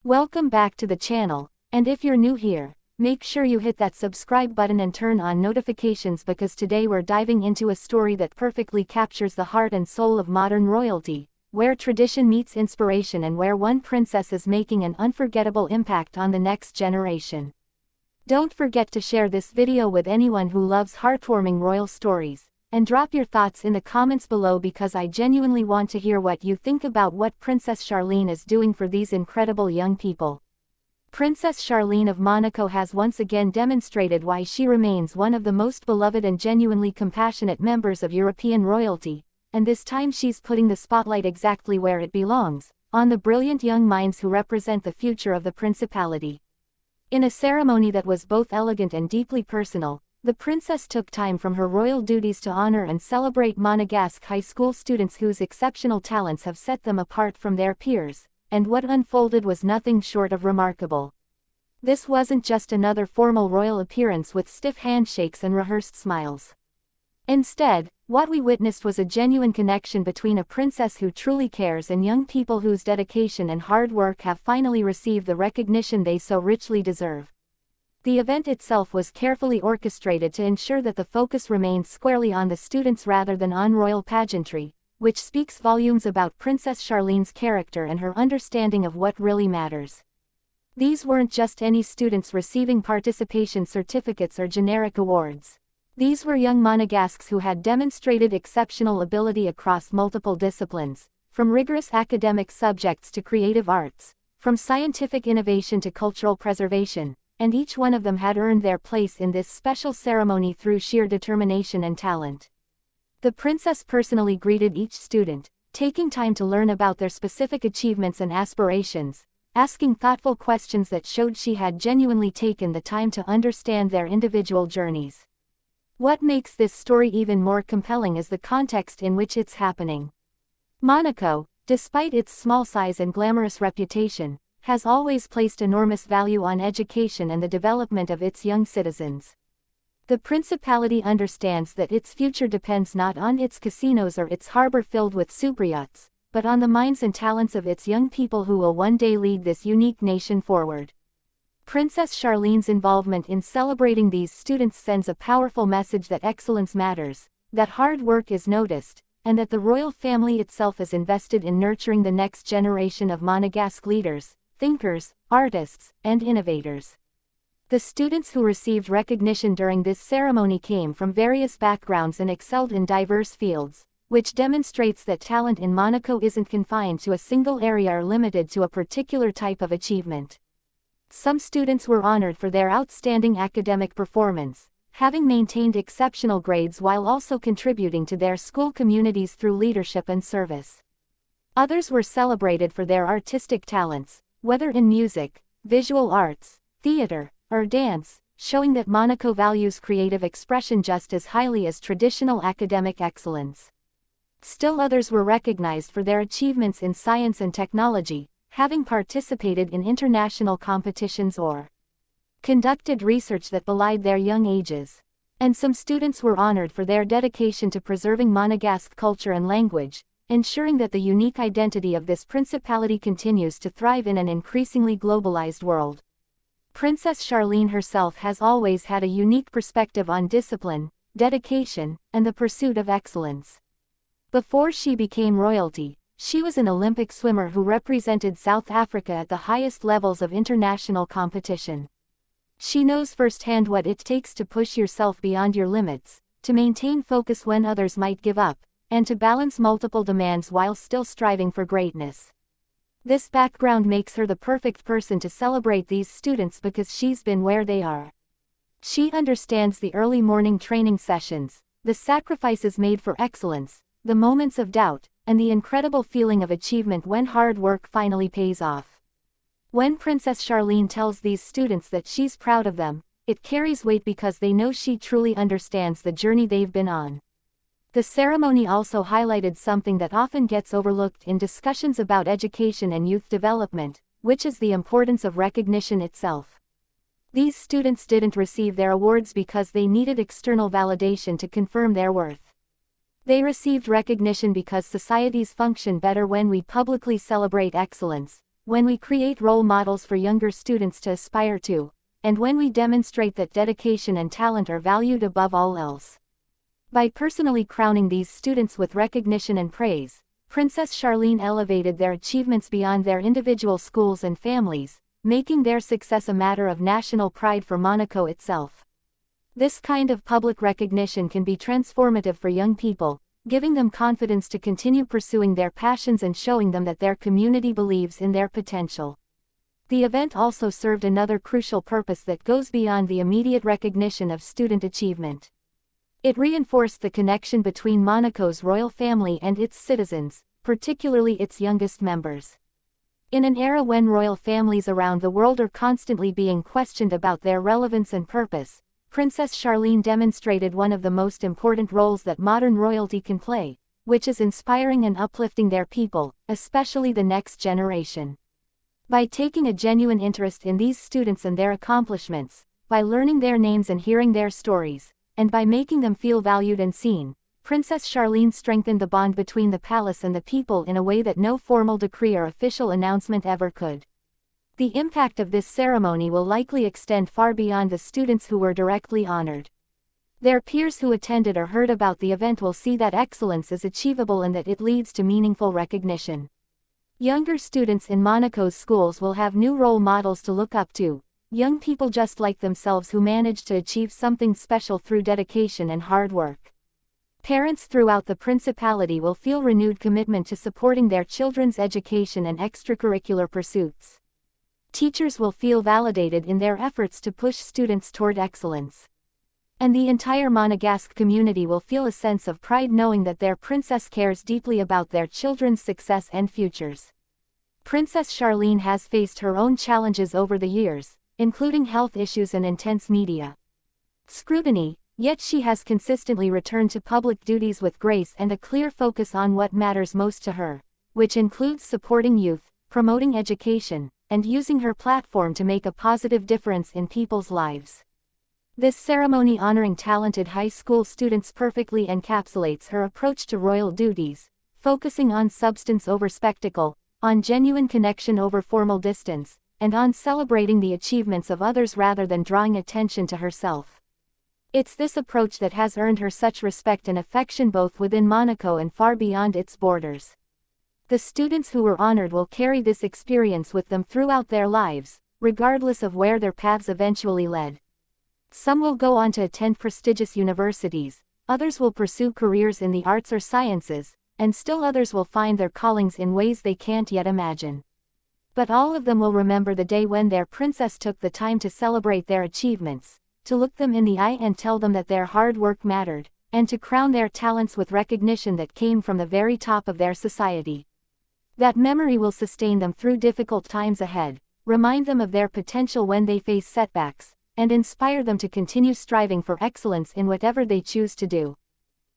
Welcome back to the channel, and if you're new here, make sure you hit that subscribe button and turn on notifications because today we're diving into a story that perfectly captures the heart and soul of modern royalty, where tradition meets inspiration and where one princess is making an unforgettable impact on the next generation. Don't forget to share this video with anyone who loves heartwarming royal stories, and drop your thoughts in the comments below because I genuinely want to hear what you think about what Princess Charlene is doing for these incredible young people. Princess Charlene of Monaco has once again demonstrated why she remains one of the most beloved and genuinely compassionate members of European royalty, and this time she's putting the spotlight exactly where it belongs, on the brilliant young minds who represent the future of the principality. In a ceremony that was both elegant and deeply personal, the princess took time from her royal duties to honor and celebrate Monegasque high school students whose exceptional talents have set them apart from their peers, and what unfolded was nothing short of remarkable. This wasn't just another formal royal appearance with stiff handshakes and rehearsed smiles. Instead, what we witnessed was a genuine connection between a princess who truly cares and young people whose dedication and hard work have finally received the recognition they so richly deserve. The event itself was carefully orchestrated to ensure that the focus remained squarely on the students rather than on royal pageantry, which speaks volumes about Princess Charlene's character and her understanding of what really matters. These weren't just any students receiving participation certificates or generic awards. These were young Monegasques who had demonstrated exceptional ability across multiple disciplines, from rigorous academic subjects to creative arts, from scientific innovation to cultural preservation, and each one of them had earned their place in this special ceremony through sheer determination and talent. The princess personally greeted each student, taking time to learn about their specific achievements and aspirations, asking thoughtful questions that showed she had genuinely taken the time to understand their individual journeys. What makes this story even more compelling is the context in which it's happening. Monaco, despite its small size and glamorous reputation, has always placed enormous value on education and the development of its young citizens. The principality understands that its future depends not on its casinos or its harbor filled with superyachts, but on the minds and talents of its young people who will one day lead this unique nation forward. Princess Charlene's involvement in celebrating these students sends a powerful message that excellence matters, that hard work is noticed, and that the royal family itself is invested in nurturing the next generation of Monegasque leaders, thinkers, artists, and innovators. The students who received recognition during this ceremony came from various backgrounds and excelled in diverse fields, which demonstrates that talent in Monaco isn't confined to a single area or limited to a particular type of achievement. Some students were honored for their outstanding academic performance, having maintained exceptional grades while also contributing to their school communities through leadership and service. Others were celebrated for their artistic talents, whether in music, visual arts, theater, or dance, showing that Monaco values creative expression just as highly as traditional academic excellence. Still others were recognized for their achievements in science and technology, having participated in international competitions or conducted research that belied their young ages. And some students were honored for their dedication to preserving Monegasque culture and language, ensuring that the unique identity of this principality continues to thrive in an increasingly globalized world. Princess Charlene herself has always had a unique perspective on discipline, dedication, and the pursuit of excellence. Before she became royalty, she was an Olympic swimmer who represented South Africa at the highest levels of international competition. She knows firsthand what it takes to push yourself beyond your limits, to maintain focus when others might give up, and to balance multiple demands while still striving for greatness. This background makes her the perfect person to celebrate these students because she's been where they are. She understands the early morning training sessions, the sacrifices made for excellence, the moments of doubt, and the incredible feeling of achievement when hard work finally pays off. When Princess Charlene tells these students that she's proud of them, it carries weight because they know she truly understands the journey they've been on. The ceremony also highlighted something that often gets overlooked in discussions about education and youth development, which is the importance of recognition itself. These students didn't receive their awards because they needed external validation to confirm their worth. They received recognition because societies function better when we publicly celebrate excellence, when we create role models for younger students to aspire to, and when we demonstrate that dedication and talent are valued above all else. By personally crowning these students with recognition and praise, Princess Charlene elevated their achievements beyond their individual schools and families, making their success a matter of national pride for Monaco itself. This kind of public recognition can be transformative for young people, giving them confidence to continue pursuing their passions and showing them that their community believes in their potential. The event also served another crucial purpose that goes beyond the immediate recognition of student achievement. It reinforced the connection between Monaco's royal family and its citizens, particularly its youngest members. In an era when royal families around the world are constantly being questioned about their relevance and purpose, Princess Charlene demonstrated one of the most important roles that modern royalty can play, which is inspiring and uplifting their people, especially the next generation. By taking a genuine interest in these students and their accomplishments, by learning their names and hearing their stories, and by making them feel valued and seen, Princess Charlene strengthened the bond between the palace and the people in a way that no formal decree or official announcement ever could. The impact of this ceremony will likely extend far beyond the students who were directly honored. Their peers who attended or heard about the event will see that excellence is achievable and that it leads to meaningful recognition. Younger students in Monaco's schools will have new role models to look up to, young people just like themselves who managed to achieve something special through dedication and hard work. Parents throughout the Principality will feel renewed commitment to supporting their children's education and extracurricular pursuits. Teachers will feel validated in their efforts to push students toward excellence. And the entire Monegasque community will feel a sense of pride knowing that their princess cares deeply about their children's success and futures. Princess Charlene has faced her own challenges over the years, including health issues and intense media scrutiny, yet she has consistently returned to public duties with grace and a clear focus on what matters most to her, which includes supporting youth, promoting education, and using her platform to make a positive difference in people's lives. This ceremony honoring talented high school students perfectly encapsulates her approach to royal duties, focusing on substance over spectacle, on genuine connection over formal distance, and on celebrating the achievements of others rather than drawing attention to herself. It's this approach that has earned her such respect and affection both within Monaco and far beyond its borders. The students who were honored will carry this experience with them throughout their lives, regardless of where their paths eventually led. Some will go on to attend prestigious universities, others will pursue careers in the arts or sciences, and still others will find their callings in ways they can't yet imagine. But all of them will remember the day when their princess took the time to celebrate their achievements, to look them in the eye and tell them that their hard work mattered, and to crown their talents with recognition that came from the very top of their society. That memory will sustain them through difficult times ahead, remind them of their potential when they face setbacks, and inspire them to continue striving for excellence in whatever they choose to do.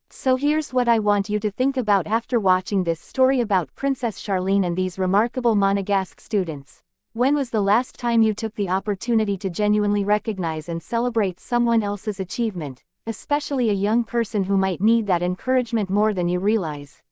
So here's what I want you to think about after watching this story about Princess Charlene and these remarkable Monegasque students. When was the last time you took the opportunity to genuinely recognize and celebrate someone else's achievement, especially a young person who might need that encouragement more than you realize?